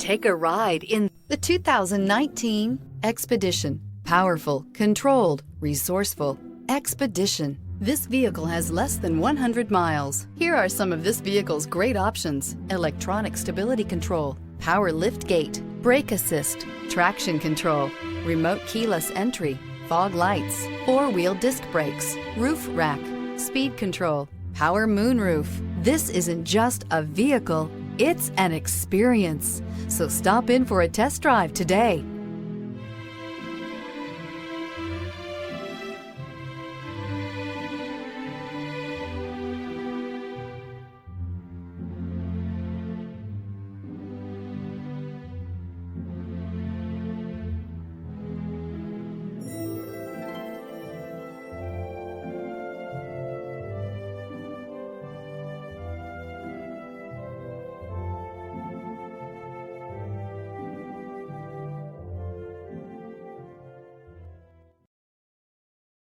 Take a ride in the 2019 Expedition. Powerful, controlled, resourceful. Expedition. This vehicle has less than 100 miles. Here are some of this vehicle's great options: electronic stability control, power lift gate, brake assist, traction control, remote keyless entry, fog lights, four-wheel disc brakes, roof rack, speed control, power moonroof. This isn't just a vehicle, it's an experience. So stop in for a test drive today.